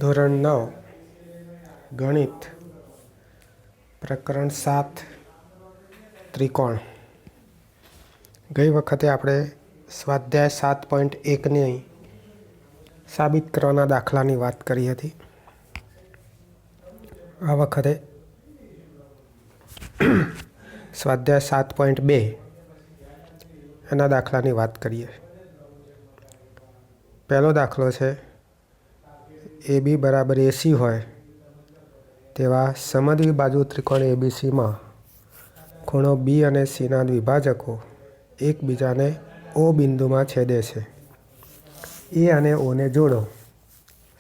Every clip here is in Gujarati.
ધોરણ 9 ગણિત પ્રકરણ 7 ત્રિકોણ. ગઈ વખતે આપણે સ્વાધ્યાય 7.1ની સાબિત કરવાના દાખલાની વાત કરી હતી. આ વખતે સ્વાધ્યાય 7.2 એના દાખલાની વાત કરીએ. પહેલો દાખલો છે AB બરાબર AC હોય તેવા સમદ્વિબાજુ ત્રિકોણ ABCમાં ખૂણો B અને Cના દ્વિભાજકો એકબીજાને O બિંદુમાં છેદે છે. A અને Oને જોડો.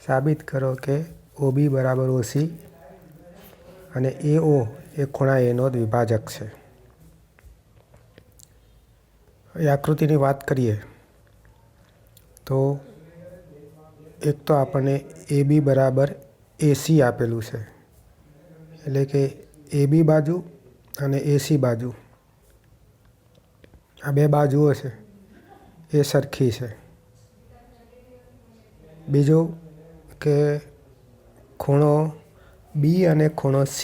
સાબિત કરો કે OB બરાબર OC અને AO એ ખૂણા Aનો દ્વિભાજક છે. એ આકૃતિની વાત કરીએ તો એક તો આપણને AB બરાબર AC આપેલું છે, એટલે કે AB બાજુ અને AC બાજુ આ બે બાજુઓ છે એ સરખી છે. બીજું કે ખૂણો B અને ખૂણો C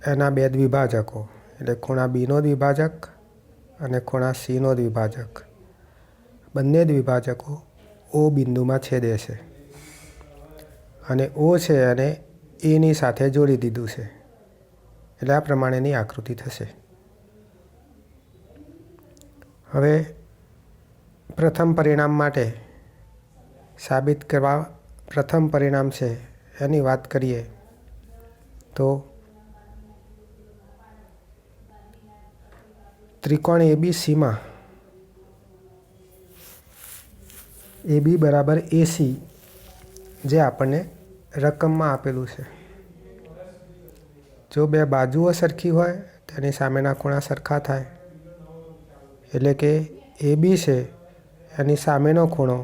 એના બે દ્વિભાજકો, એટલે ખૂણા Bનો દ્વિભાજક અને ખૂણા Cનો દ્વિભાજક, બંને દ્વિભાજકો O બિંદુમાં છેદે છે અને O છે અને Aની સાથે જોડી દીધું છે, એટલે આ પ્રમાણેની આકૃતિ થશે. હવે પ્રથમ પરિણામ માટે સાબિત કરવા પ્રથમ પરિણામ છે એની વાત કરીએ તો ત્રિકોણ ABCમાં AB બરાબર AC જે આપણને રકમમાં આપેલું છે. જો બે બાજુઓ સરખી હોય તેની સામેના ખૂણા સરખા થાય, એટલે કે AB છે એની સામેનો ખૂણો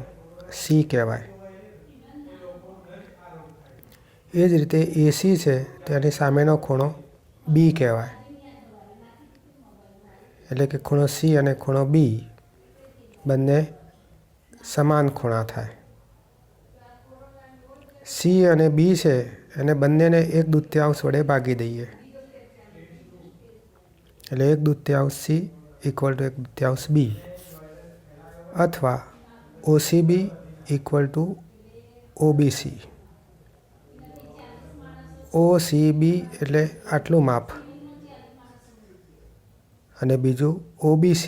C કહેવાય. એ જ રીતે AC છે તેની સામેનો ખૂણો B કહેવાય, એટલે કે ખૂણો C અને ખૂણો B બંને સમાન ખૂણા થાય. C અને B છે એને બંનેને 1/2 વડે ભાગી દઈએ, એટલે 1/2 C = 1/2 B, અથવા OCB = OBC. OCB એટલે આટલું માપ અને બીજું OBC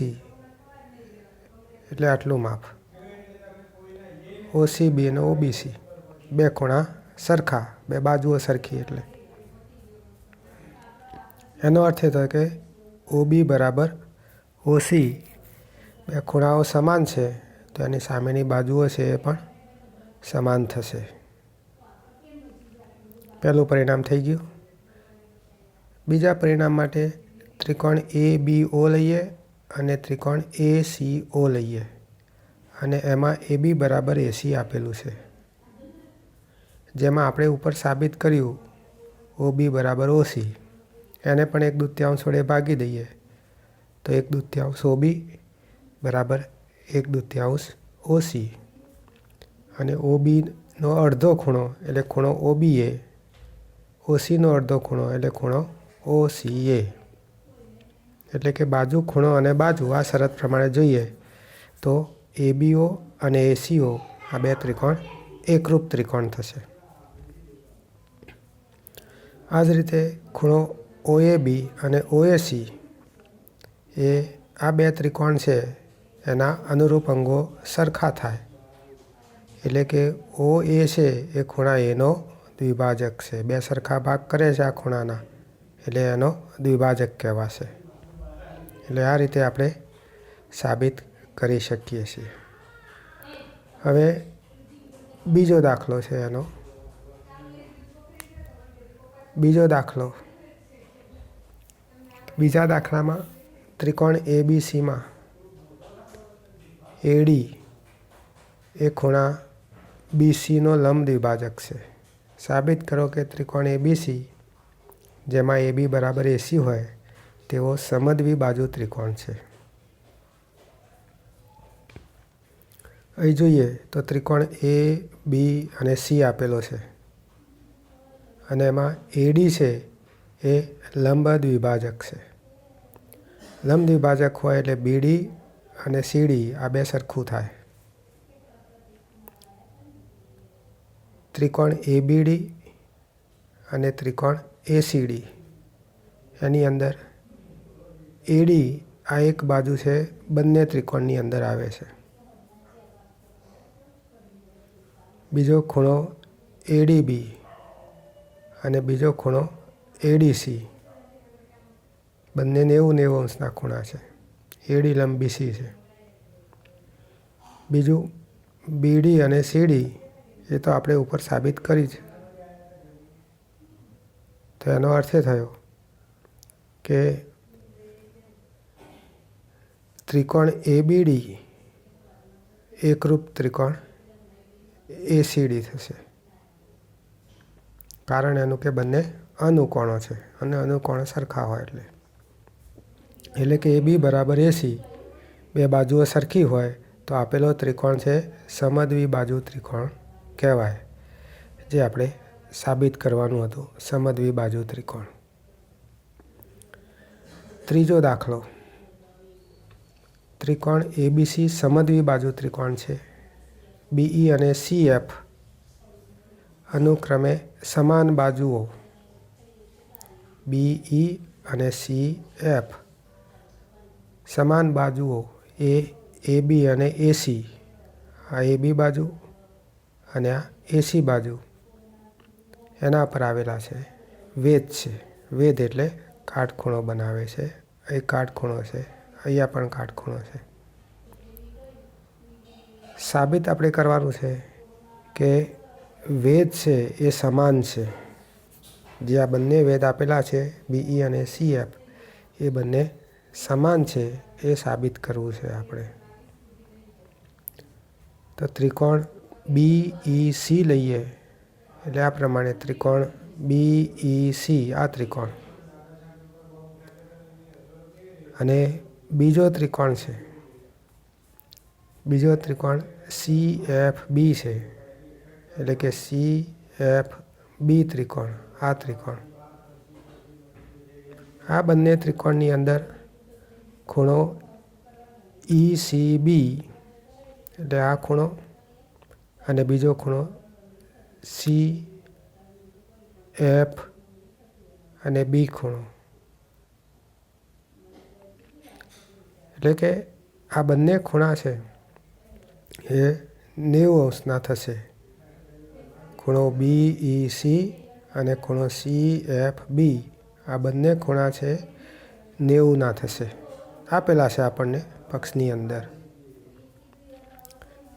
એટલે આટલું માપ. OCB અને OBC બે ખૂણા સરખા, બે બાજુઓ સરખી, એટલે એનો અર્થ એ થયો કે OB બરાબર OC, બે ખૂણાઓ સમાન છે તો એની સામેની બાજુઓ છે એ પણ સમાન થશે. પહેલું પરિણામ થઈ ગયું. બીજા પરિણામ માટે ત્રિકોણ ABO લઈએ અને ત્રિકોણ ACO લઈએ અને એમાં AB બરાબર AC આપેલું છે, જેમાં આપણે ઉપર સાબિત કર્યું OB બરાબર OC, એને પણ 1/2 વડે ભાગી દઈએ તો 1/2 OB બરાબર 1/2 OC, અને OBનો અડધો ખૂણો એટલે ખૂણો OBA, OCનો અડધો ખૂણો એટલે ખૂણો OCA. એટલે કે બાજુ, ખૂણો અને બાજુ આ શરત પ્રમાણે જોઈએ તો ABO અને ACO આ બે ત્રિકોણ એકરૂપ ત્રિકોણ થશે. આ જ રીતે ખૂણો OAB અને OAC એ આ બે ત્રિકોણ છે એના અનુરૂપ અંગો સરખા થાય, એટલે કે OA છે એ ખૂણા Aનો દ્વિભાજક છે. બે સરખા ભાગ કરે છે આ ખૂણાના, એટલે એનો દ્વિભાજક કહેવાશે. એટલે આ રીતે આપણે સાબિત કરી શકીએ છીએ. હવે બીજો દાખલો છે એનો. બીજો દાખલો, બીજા દાખલામાં ત્રિકોણ ABCમાં AD એ ખૂણા BCનો લંબ દ્વિભાજક છે. સાબિત કરો કે ત્રિકોણ ABC જેમાં AB બરાબર AC હોય તેવો સમદ્વિબાજુ ત્રિકોણ છે. અહીં જોઈએ તો ત્રિકોણ A, B અને C આપેલો છે. અને એમાં એડી છે એ લંબ દ્વિભાજક છે. લંબ દ્વિભાજક હોય એટલે બીડી અને સીડી આ બે સરખું થાય. ત્રિકોણ એબીડી અને ત્રિકોણ એસીડી એની અંદર એડી આ એક બાજુ છે, બંને ત્રિકોણની અંદર આવે છે. બીજો ખૂણો એડીબી અને બીજો ખૂણો એડીસી, બંને 90 અંશના ખૂણા છે. એડી લંબ બીસી છે. બીજું બીડી અને સીડી એ તો આપણે ઉપર સાબિત કરી છે. તો એનો અર્થ એ થયો કે ત્રિકોણ એબીડી એકરૂપ ત્રિકોણ એસીડી થશે. કારણ એનું કે બંને અનુકોણો છે અને અનુકોણો સરખા હોય એટલે કે એબી બરાબર એસી બે બાજુઓ સરખી હોય તો આપેલો ત્રિકોણ છે સમદ્વિબાજુ ત્રિકોણ કહેવાય, જે આપણે સાબિત કરવાનું હતું. સમદ્વિબાજુ ત્રિકોણ. ત્રીજો દાખલો. ત્રિકોણ એબીસી સમદ્વિબાજુ ત્રિકોણ છે. બીઈ અને સીએફ અનુક્રમે સમાન બાજુઓ. બીઈ અને સીએફ સમાન બાજુઓ એ એબી અને એસી, આ એબી બાજુ અને આ એસી બાજુ એના પર આવેલા છે. વેધ છે. વેધ એટલે કાટખૂણો બનાવે છે. અહીં કાટખૂણો છે, અહીંયા પણ કાટખૂણો છે. સાબિત આપણે કરવાનું છે કે વેધ છે એ સમાન છે. જે આ બંને વેધ આપેલા છે બીઈ અને સીએફ એ બંને સમાન છે એ સાબિત કરવું છે આપણે. તો ત્રિકોણ બીઈસી લઈએ એટલે આ પ્રમાણે ત્રિકોણ બીઈસી આ ત્રિકોણ અને બીજો ત્રિકોણ છે, બીજો ત્રિકોણ સીએફબી છે એટલે કે સીએફબી ત્રિકોણ આ ત્રિકોણ. આ બંને ત્રિકોણની અંદર ખૂણો ECB એટલે આ ખૂણો અને બીજો ખૂણો CF અને બી ખૂણો. એટલે કે આ બંને ખૂણા છે એ 90 અંશના થશે. ખૂણો BEC અને ખૂણો CFB આ બંને ખૂણા છે 90ના થશે. આપેલા છે આપણને પક્ષની અંદર.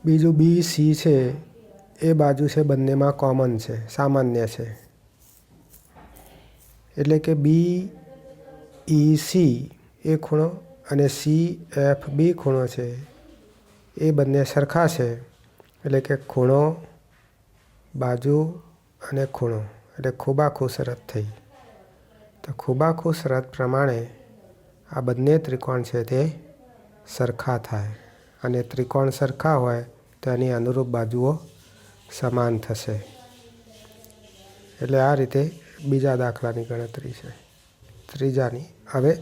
બીજું BC છે એ બાજુ છે બંનેમાં કોમન છે, સામાન્ય છે. એટલે કે BEC એ ખૂણો અને CFB ખૂણો છે એ બંને સરખા છે. એટલે કે ખૂણો, બાજુ અને ખૂણો એટલે ખૂબાખૂ શરત થઈ. તો ખૂબાખૂ શરત પ્રમાણે આ બંને ત્રિકોણ છે તે સરખા થાય અને ત્રિકોણ સરખા હોય તો એની અનુરૂપ બાજુઓ સમાન થશે. એટલે આ રીતે બીજા દાખલાની ગણતરી છે. ત્રીજાની. હવે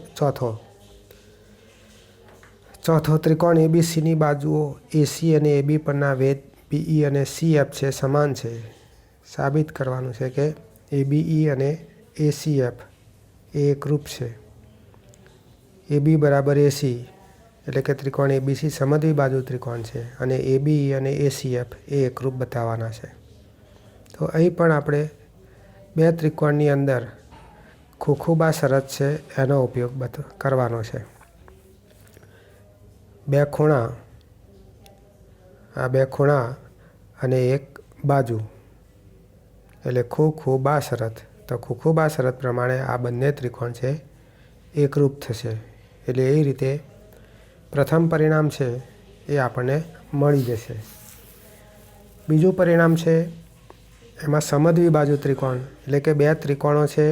ચોથો ત્રિકોણ એબીસીની બાજુઓ એસી અને એબી પરના વેધ બીઈ અને સીએફ છે સમાન છે. સાબિત કરવાનું છે કે એબીઈ અને એસીએફ એ એકરૂપ છે. એબી બરાબર એસી એટલે કે ત્રિકોણ એબીસી સમદ્વિબાજુ ત્રિકોણ છે અને એબીઈ અને એસીએફ એ એકરૂપ બતાવવાના છે. તો અહીં પણ આપણે બે ત્રિકોણની અંદર ખૂબા શરત છે એનો ઉપયોગ કરવાનો છે. બે ખૂણા, આ બે ખૂણા અને એક બાજુ એટલે ખૂબા શરત. તો ખૂબા શરત પ્રમાણે આ બંને ત્રિકોણ છે એકરૂપ થશે. એટલે એ રીતે પ્રથમ પરિણામ છે એ આપણને મળી જશે. બીજું પરિણામ છે એમાં સમદ્વિબાજુ ત્રિકોણ એટલે કે બે ત્રિકોણો છે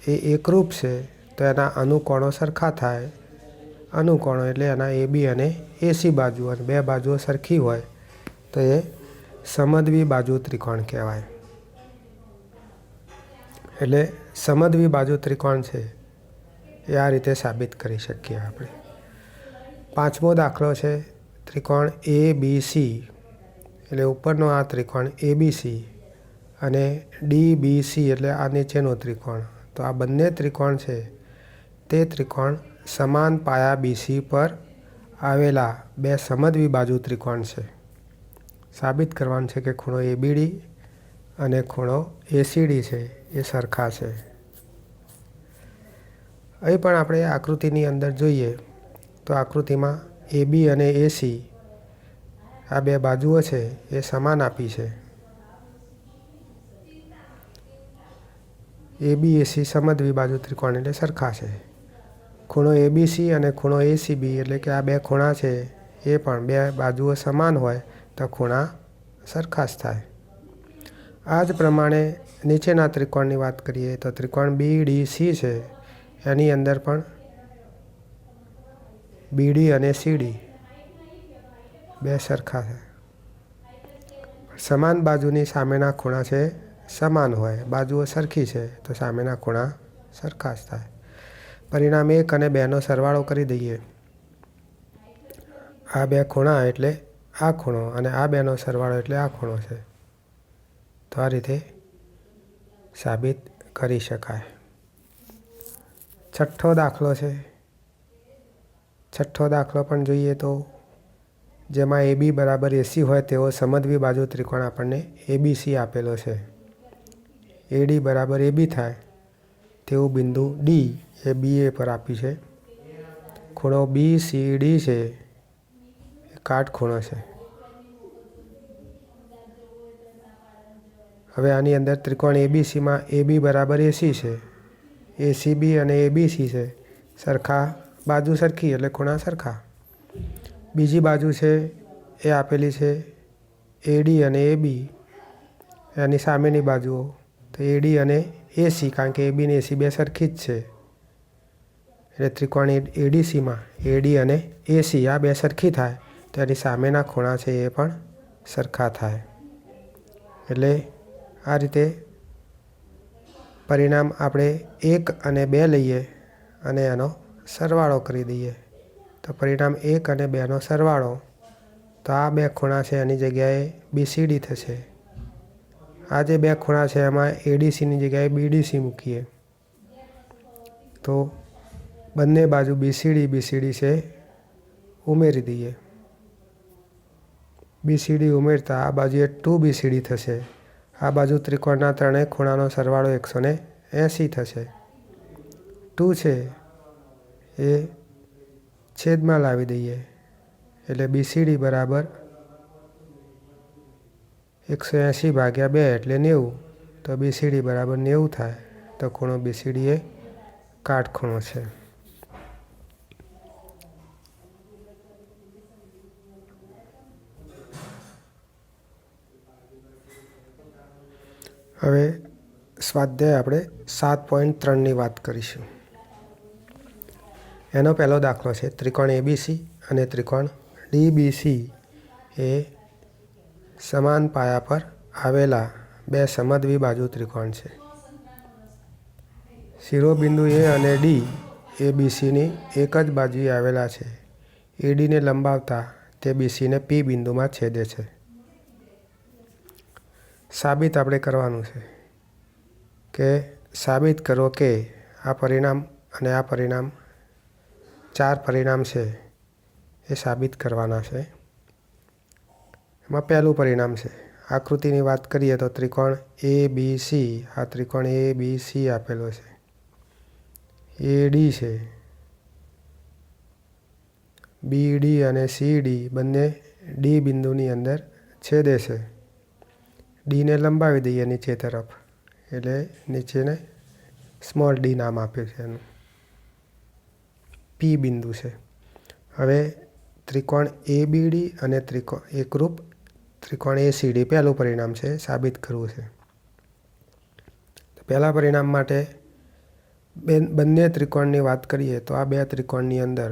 એ એકરૂપ છે તો એના અનુકોણો સરખા થાય. અનુકોણો એટલે એના એબી અને એસી બાજુ અને બે બાજુઓ સરખી હોય તો એ સમદ્વિબાજુ ત્રિકોણ કહેવાય. એટલે સમદ્વિ બાજુ ત્રિકોણ છે એ આ રીતે સાબિત કરી શકીએ આપણે. પાંચમો દાખલો છે ત્રિકોણ ABC, એટલે ઉપરનો આ ત્રિકોણ ABC અને DBC એટલે આ નીચેનો ત્રિકોણ. તો આ બંને ત્રિકોણ છે તે ત્રિકોણ સમાન પાયા BC પર આવેલા બે સમદ્વિ બાજુ ત્રિકોણ છે. સાબિત કરવાનું છે કે ખૂણો ABD અને ખૂણો ACD છે એ સરખા છે. અહીં પણ આપણે આકૃતિની અંદર જોઈએ તો આકૃતિમાં AB અને AC આ બે બાજુઓ છે એ સમાન આપી છે. ABAC સમદ્વિ બાજુ ત્રિકોણ એટલે સરખા છે. ખૂણો ABC અને ખૂણો ACB એટલે કે આ બે ખૂણા છે એ પણ બે બાજુઓ સમાન હોય તો ખૂણા સરખા જ થાય. આ જ પ્રમાણે નીચેના ત્રિકોણની વાત કરીએ તો ત્રિકોણ BDC છે, એની અંદર પણ BD અને CD બે સરખા છે. સમાન બાજુની સામેના ખૂણા છે સમાન હોય, બાજુઓ સરખી છે તો સામેના ખૂણા સરખા જ થાય. પરિણામ 1 અને 2નો સરવાળો કરી દઈએ. આ બે ખૂણા એટલે આ ખૂણો અને આ બેનો સરવાળો એટલે આ ખૂણો છે. તો આ રીતે સાબિત કરી શકાય. છઠ્ઠો દાખલો છે. છઠ્ઠો દાખલો પણ જોઈએ તો જેમાં AB બરાબર AC હોય તેવો સમદ્વિ બાજુ ત્રિકોણ આપણને ABC આપેલો છે. AD બરાબર AB થાય તેવું બિંદુ D એ BA પર આપ્યું છે. ખૂણો BCD છે એ કાટખૂણો છે. હવે આની અંદર ત્રિકોણ ABCમાં AB બરાબર AC છે, ACB અને ABC છે સરખા, બાજુ સરખી એટલે ખૂણા સરખા. બીજી બાજુ છે એ આપેલી છે AD અને AB, એની સામેની બાજુઓ તો AD અને AC, કારણ કે AB અને AC બે સરખી જ છે એટલે ત્રિકોણ ADCમાં AD અને AC આ બે સરખી થાય તો એની સામેના ખૂણા છે એ પણ સરખા થાય. એટલે આ રીતે પરિણામ આપણે 1 અને 2 લઈએ અને એનો સરવાળો કરી દઈએ તો પરિણામ 1 અને 2નો સરવાળો, તો આ બે ખૂણા છે એની જગ્યાએ BCD થશે. આ જે બે ખૂણા છે એમાં ADCની જગ્યાએ BDC મૂકીએ તો બંને બાજુ BCD છે ઉમેરી દઈએ. BCD ઉમેરતા આ બાજુએ 2BCD થશે. આ બાજુ ત્રિકોણના ત્રણેય ખૂણાનો સરવાળો 180 થશે. 2 છે એ છેદમાં લાવી દઈએ એટલે BCD બરાબર 180 ભાગ્યા 2 એટલે 90, તો BCD બરાબર 90 થાય. તો ખૂણો BCD એ કાટખૂણો છે. હવે સ્વાધ્યાય આપણે 7.3ની વાત કરીશું. એનો પહેલો દાખલો છે ત્રિકોણ ABC અને ત્રિકોણ DBC એ સમાન પાયા પર આવેલા બે સમદ્વિ બાજુ ત્રિકોણ છે. શિરોબિંદુ A અને D એ BCની એક જ બાજુએ આવેલા છે. ADને લંબાવતા તે BCને P બિંદુમાં છેદે છે. સાબિત આપણે કરવાનું છે કે સાબિત કરો કે આ પરિણામ અને આ પરિણામ, 4 પરિણામ છે એ સાબિત કરવાના છે. એમાં પહેલું પરિણામ છે આકૃતિની વાત કરીએ તો ત્રિકોણ ABC, આ ત્રિકોણ ABC આપેલો છે. AD છે, BD અને CD બંને D બિંદુની અંદર છેદે છે. Dને લંબાવી દઈએ નીચે તરફ એટલે નીચેને સ્મોલ d નામ આપ્યું છે એનું. P બિંદુ છે. હવે ત્રિકોણ ABD અને એકરૂપ ત્રિકોણ ACD પહેલું પરિણામ છે સાબિત કરવું છે. પહેલા પરિણામ માટે બંને ત્રિકોણની વાત કરીએ તો આ બે ત્રિકોણની અંદર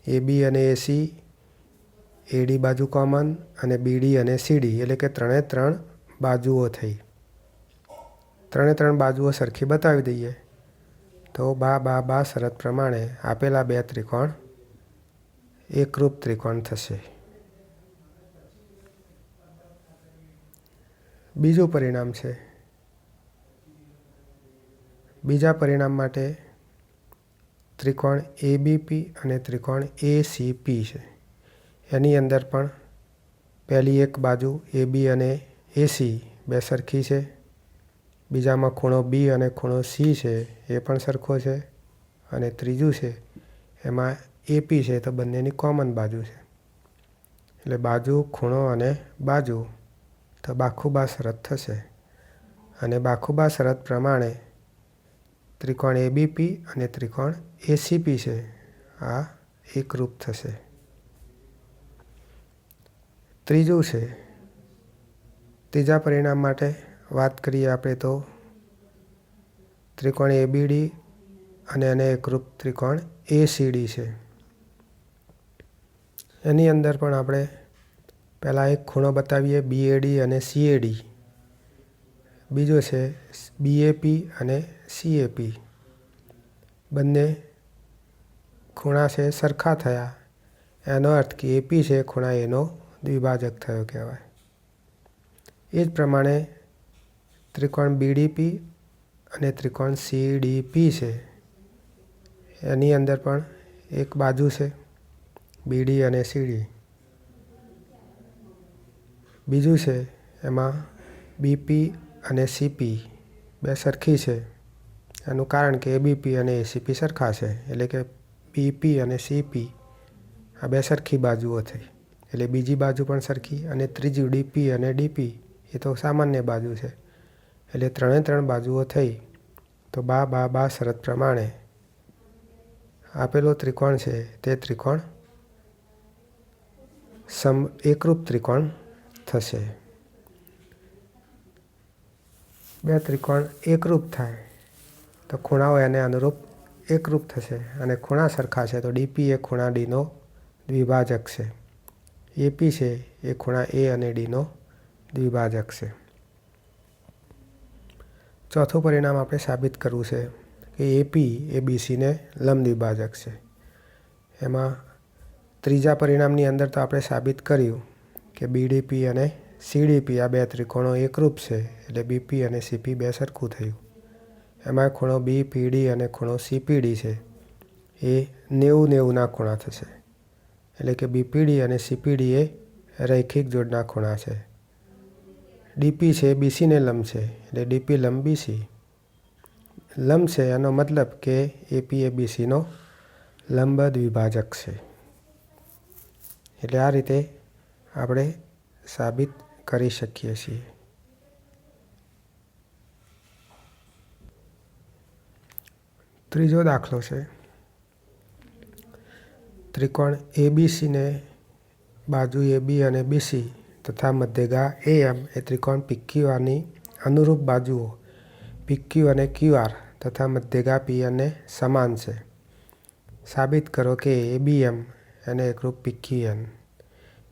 AB અને AC, AD બાજુ કોમન અને BD અને CD એટલે કે ત્રણે ત્રણ બાજુઓ થઈ. ત્રણે ત્રણ બાજુઓ સરખી બતાવી દઈએ તો બા શરત પ્રમાણે આપેલા બે ત્રિકોણ એકરૂપ ત્રિકોણ થશે. બીજું પરિણામ છે. બીજા પરિણામ માટે ત્રિકોણ એબીપી અને ત્રિકોણ એસીપી છે. એની અંદર પણ પહેલી એક બાજુ એબી અને એસી બે સરખી છે. બીજામાં ખૂણો બી અને ખૂણો સી છે એ પણ સરખો છે. અને ત્રીજું છે એમાં એપી છે તો બંનેની કોમન બાજુ છે. એટલે બાજુ, ખૂણો અને બાજુ તો બાખુબા શરત થશે. અને બાખુબા શરત પ્રમાણે ત્રિકોણ એબીપી અને ત્રિકોણ એસીપી છે આ એકરૂપ થશે. ત્રીજું છે. ત્રીજા પરિણામ માટે વાત કરીએ આપણે તો ત્રિકોણ એબીડી અને એને એકરૂપ ત્રિકોણ એસીડી છે. એની અંદર પણ આપણે પહેલાં એક ખૂણો બતાવીએ બીએડી અને સીએડી. બીજો છે બીએપી અને સીએપી. બંને ખૂણા છે સરખા થયા એનો અર્થ કે એપી છે ખૂણા એનો દ્વિભાજક થયો કહેવાય. એ જ પ્રમાણે ત્રિકોણ બીડીપી અને ત્રિકોણ સીડીપી છે. એની અંદર પણ એક બાજુ છે બીડી અને સીડી. બીજું છે એમાં બીપી અને સીપી બે સરખી છે. એનું કારણ કે એબીપી અને એસીપી સરખા છે એટલે કે બીપી અને સીપી આ બે સરખી બાજુઓ થઈ એટલે બીજી બાજુ પણ સરખી. અને ત્રીજું ડીપી અને ડીપી એ તો સામાન્ય બાજુ છે એટલે ત્રણે ત્રણ બાજુઓ થઈ તો બા શરત પ્રમાણે આપેલો ત્રિકોણ છે તે ત્રિકોણ એકરૂપ ત્રિકોણ થશે. બે ત્રિકોણ એકરૂપ થાય તો ખૂણાઓ એને અનુરૂપ એકરૂપ થશે. અને ખૂણા સરખા છે તો ડીપી એ ખૂણા ડીનો દ્વિભાજક છે. એપી છે એ ખૂણા એ અને ડીનો દ્વિભાજક છે. ચોથું પરિણામ આપણે સાબિત કરવું છે કે એપી એ બીસીને લંબ દ્વિભાજક છે. એમાં ત્રીજા પરિણામની અંદર તો આપણે સાબિત કર્યું કે બીડીપી અને સીડીપી આ બે ત્રિકોણો એકરૂપ છે એટલે બીપી અને સીપી બે સરખું થયું. એમાં ખૂણો બીપીડી અને ખૂણો સીપીડી છે એ 90-90ના ખૂણા થશે એટલે કે બીપીડી અને સીપીડી એ રૈખિક જોડના ખૂણા છે. ડીપી છે બીસીને લંબ છે એટલે ડીપી લંબ બીસી. લંબ છે એનો મતલબ કે એપી એ બીસીનો લંબ દ્વિભાજક છે. એટલે આ રીતે આપણે સાબિત કરી શકીએ છીએ. ત્રીજો દાખલો છે. ત્રિકોણ એબીસીને બાજુ એબી અને બીસી તથા મધ્યગા એએમ એ ત્રિકોણ પીક્યુઆરની અનુરૂપ બાજુઓ પીક્યુ અને ક્યુઆર તથા મધ્યગા પીએનને સમાન છે. સાબિત કરો કે એબીએમ એને એકરૂપ પીક્યુએન,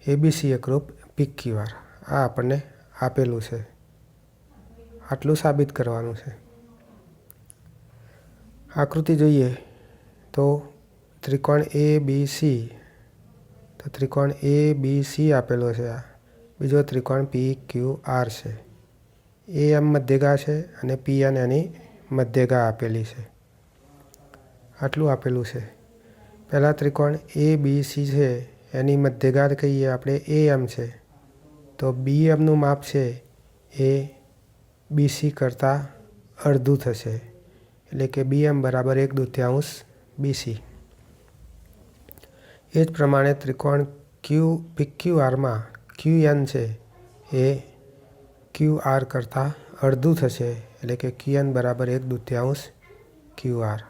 એબીસી એકરૂપ પીક્યુઆર. આ આપણને આપેલું છે. આટલું સાબિત કરવાનું છે. આકૃતિ જોઈએ તો ત્રિકોણ એબીસી તો ત્રિકોણ એબીસી આપેલો છે. આ બીજો ત્રિકોણ પીક્યુઆર છે. એએમ મધ્યગા છે અને પીએન એની મધ્યગા આપેલી છે. આટલું આપેલું છે. પહેલાં ત્રિકોણ એબીસી છે એની મધ્યગા કહીએ આપણે એએમ છે તો બીએમનું માપ છે એ બીસી કરતાં અડધું થશે એટલે કે બીએમ બરાબર 1/2 બીસી. એ જ પ્રમાણે ત્રિકોણ પીક્યુઆરમાં ક્યુએન છે એ ક્યુઆર કરતાં અડધું થશે એટલે કે ક્યુએન બરાબર 1/2 ક્યુઆર.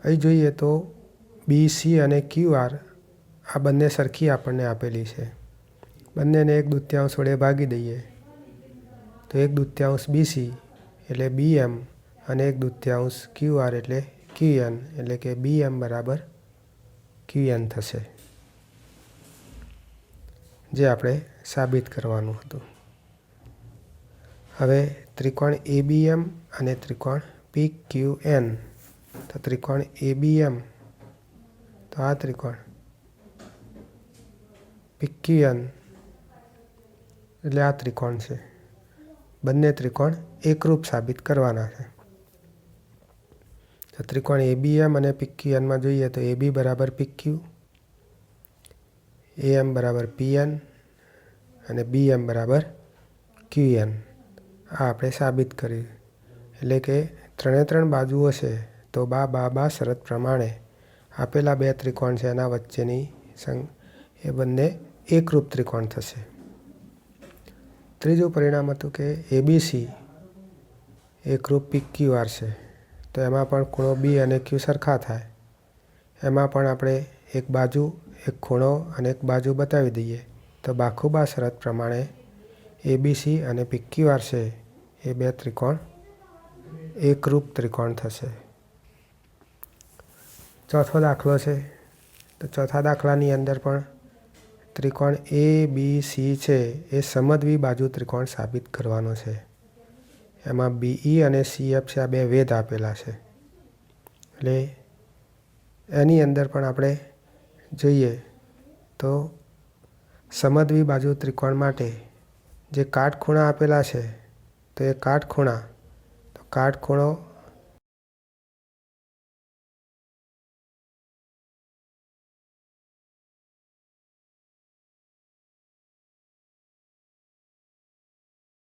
અહીં જોઈએ તો બીસી અને ક્યુઆર આ બંને સરખી આપણને આપેલી છે. બંનેને 1/2 વડે ભાગી દઈએ તો 1/2 બીસી એટલે બીએમ અને 1/2 ક્યુઆર એટલે ક્યુએન એટલે કે બીએમ બરાબર ક્યુએન થશે જે આપણે સાબિત કરવાનું હતું. હવે ત્રિકોણ ABM અને ત્રિકોણ PQN. તો ત્રિકોણ ABM, તો આ ત્રિકોણ PQN એટલે આ ત્રિકોણ છે. બંને ત્રિકોણ એકરૂપ સાબિત કરવાના છે. તો ત્રિકોણ ABM અને PQNમાં જોઈએ તો AB બરાબર PQ, AM બરાબર PN અને BM બરાબર QN. આ આપણે સાબિત કર્યું. એટલે કે ત્રણ બાજુઓ છે તો બા શરત પ્રમાણે આપેલા બે ત્રિકોણ છે એના વચ્ચેની એ બંને એકરૂપ ત્રિકોણ થશે. ત્રીજું પરિણામ હતું કે ABC એકરૂપ PQR છે. તો એમાં પણ ખૂણો B અને Q સરખા થાય. એમાં પણ આપણે એક બાજુ, એક ખૂણો અને એક બાજુ બતાવી દઈએ તો બાખુબા શરત પ્રમાણે ABC અને PQR છે એ બે ત્રિકોણ એકરૂપ ત્રિકોણ થશે. ચોથો દાખલો છે. તો ચોથા દાખલાની અંદર પણ ત્રિકોણ ABC છે એ સમદ્વિ બાજુ ત્રિકોણ સાબિત કરવાનો છે. એમાં BE અને CF છે આ બે વેધ આપેલા છે. એટલે એની અંદર પણ આપણે જોઈએ તો સમદ્વિ બાજુ ત્રિકોણ માટે જે કાટખૂણા આપેલા છે તો એ કાટખૂણો